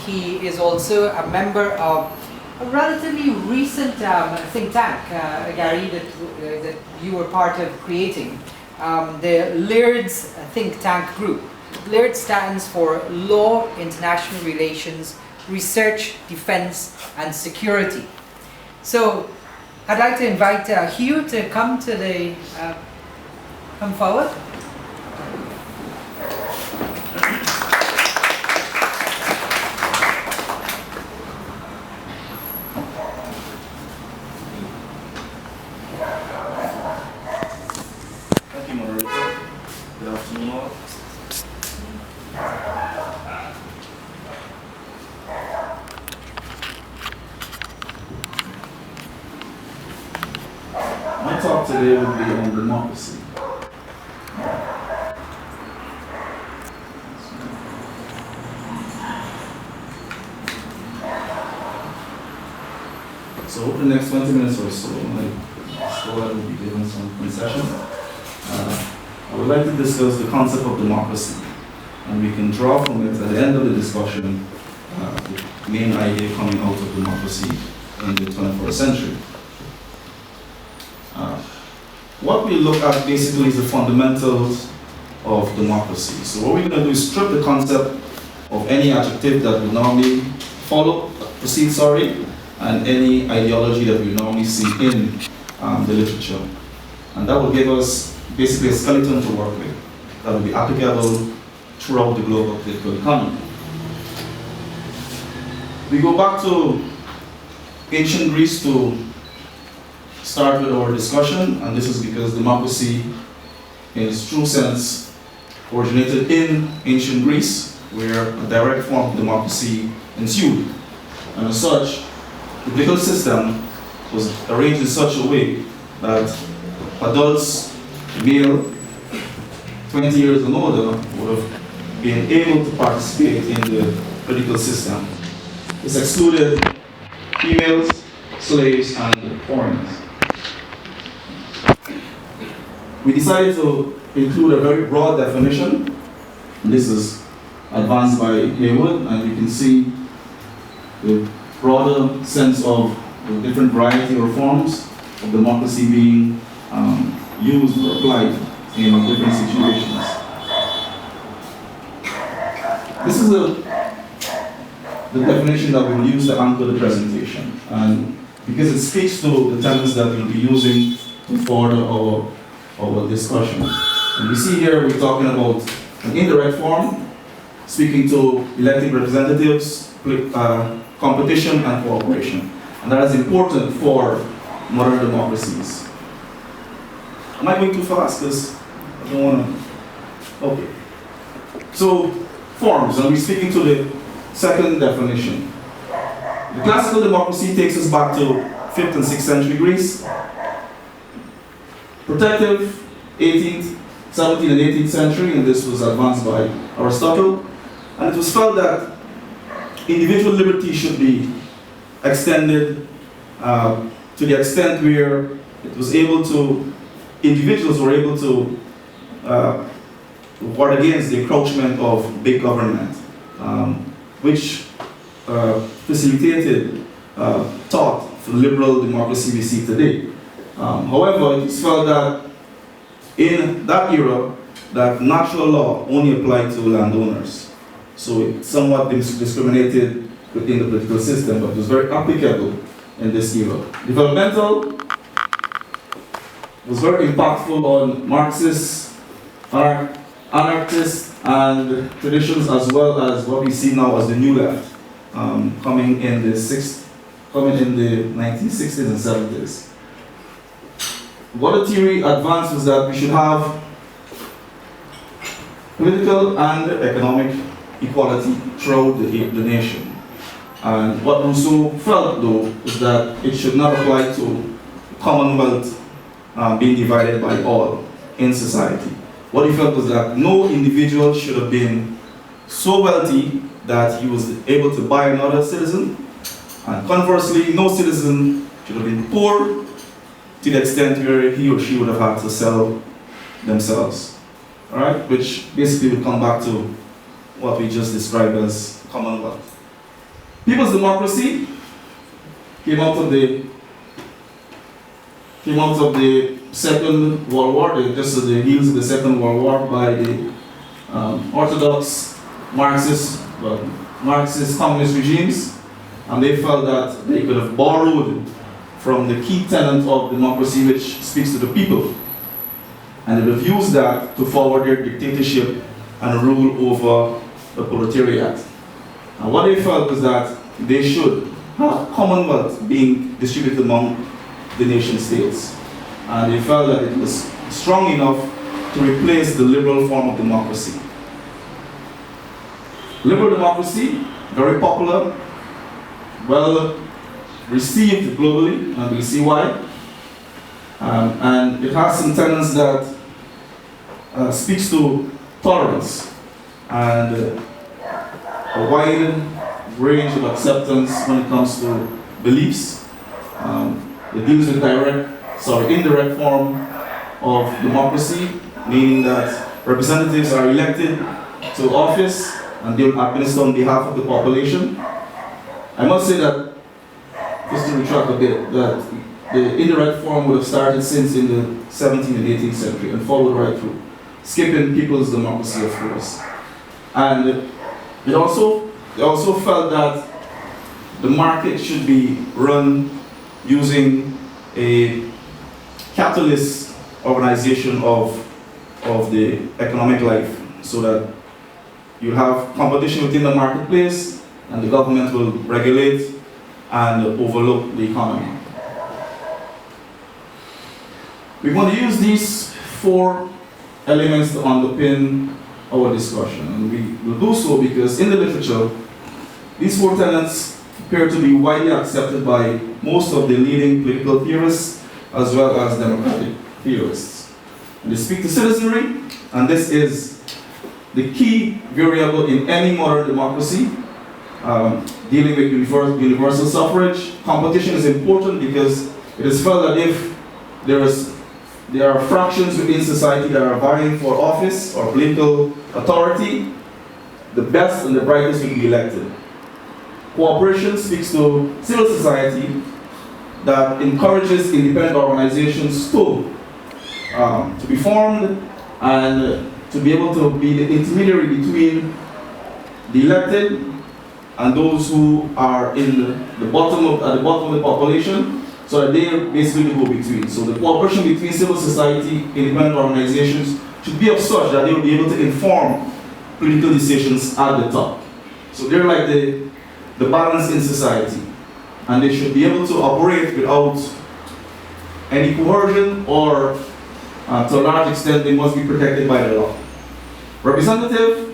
he is also a member of a relatively recent think tank, Gary, that you were part of creating, the LIRDS think tank group. LIRD stands for Law, International Relations, Research, Defense and Security. So I'd like to invite Hugh to come forward. Thank you, moderator. Good afternoon, all. My talk today will be on democracy. So over the next 20 minutes or so, my scholar will be given some concessions. I would like to discuss the concept of democracy, and we can draw from it at the end of the discussion the main idea coming out of democracy in the 21st century. What we look at basically is the fundamentals of democracy. So what we're going to do is strip the concept of any adjective that would normally precede, and any ideology that we normally see in the literature. And that will give us basically a skeleton to work with that will be applicable throughout the global political economy. We go back to ancient Greece to start with our discussion, and this is because democracy in its true sense originated in ancient Greece, where a direct form of democracy ensued. And as such, the political system was arranged in such a way that adults, male, 20 years and older, would have been able to participate in the political system. This excluded females, slaves, and foreigners. We decided to include a very broad definition. This is advanced by Hugh, and you can see the broader sense of the different variety or forms of democracy being used or applied in different situations. This is the definition that we'll use to anchor the presentation, and because it speaks to the tenets that we'll be using to further our discussion. And we see here we're talking about an indirect form, speaking to elected representatives, competition and cooperation. And that is important for modern democracies. Am I going too fast? Because I don't want to. Okay. So, forms, and we're speaking to the second definition. The classical democracy takes us back to 5th and 6th century Greece. Protective, 18th, 17th and 18th century, and this was advanced by Aristotle. And it was felt that individual liberty should be extended to the extent where it was able to, individuals were able to ward against the encroachment of big government, which facilitated thought for liberal democracy we see today. However, it is felt that in that era, that natural law only applied to landowners. So it somewhat discriminated within the political system, but it was very applicable in this era. Developmental was very impactful on Marxist, anarchist, and traditions, as well as what we see now as the New Left, coming in the 1960s and 70s. What the theory advanced was that we should have political and economic equality throughout the nation. And what Rousseau felt, though, is that it should not apply to Commonwealth being divided by all in society. What he felt was that no individual should have been so wealthy that he was able to buy another citizen, and conversely, no citizen should have been poor to the extent where he or she would have had to sell themselves. All right, which basically would come back to what we just described as Commonwealth. People's democracy came out of the Second World War, just at the heels of the Second World War, by the orthodox Marxist communist regimes, and they felt that they could have borrowed from the key tenet of democracy, which speaks to the people, and they would have used that to forward their dictatorship and rule over the proletariat. And what they felt was that they should have commonwealth being distributed among the nation states. And they felt that it was strong enough to replace the liberal form of democracy. Liberal democracy, very popular, well received globally, and we'll see why. And it has some tenets that speaks to tolerance and a wide range of acceptance when it comes to beliefs. It deals with indirect form of democracy, meaning that representatives are elected to office and they will administer on behalf of the population. I must say that, just to retract a bit, that the indirect form would have started since in the 17th and 18th century and followed right through, skipping people's democracy, of course. And they also felt that the market should be run using a capitalist organization of the economic life, so that you have competition within the marketplace and the government will regulate and overlook the economy. We want to use these 4 elements to underpin our discussion, and we will do so because in the literature, these 4 tenets appear to be widely accepted by most of the leading political theorists as well as democratic theorists. And they speak to citizenry, and this is the key variable in any modern democracy. Dealing with universal suffrage, competition is important because it is felt that if there are fractions within society that are vying for office or political authority, the best and the brightest will be elected. Cooperation speaks to civil society that encourages independent organizations to be formed and to be able to be the intermediary between the elected and those who are at the bottom of the population, so that they basically go between. So the cooperation between civil society, independent organizations should be of such that they will be able to inform political decisions at the top. So they're like the balance in society, and they should be able to operate without any coercion, or to a large extent they must be protected by the law. Representative,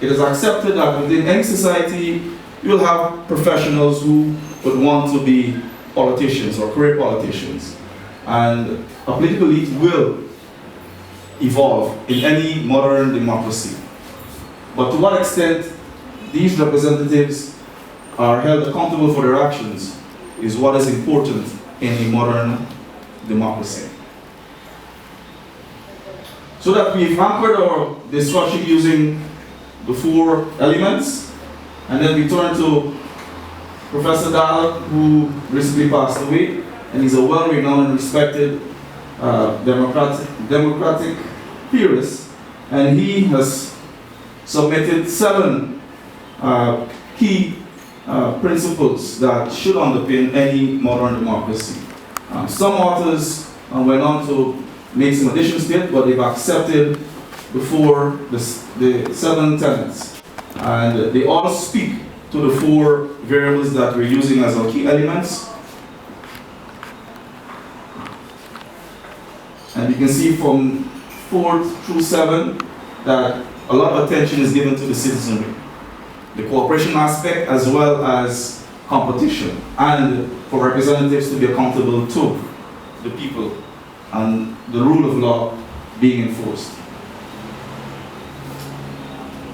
it is accepted that within any society you will have professionals who would want to be politicians or career politicians, and a political elite will evolve in any modern democracy. But to what extent these representatives are held accountable for their actions is what is important in a modern democracy. So that we've anchored our discussion using the 4 elements, and then we turn to Professor Dahl, who recently passed away, and he's a well-renowned and respected democratic theorist, and he has submitted 7 key principles that should underpin any modern democracy. Some authors went on to make some additions to it, but they've accepted the 7 tenets, and they all speak to the 4 variables that we're using as our key elements. And you can see from 4 through 7 that a lot of attention is given to the citizenry, the cooperation aspect, as well as competition, and for representatives to be accountable to the people, and the rule of law being enforced.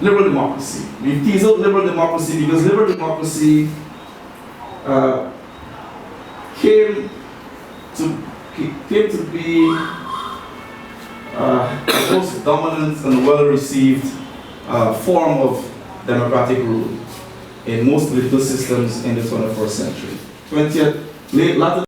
Liberal democracy. We tease out liberal democracy because liberal democracy came to be the most dominant and well-received form of democratic rule. in most political systems in the 21st century. 20th, latter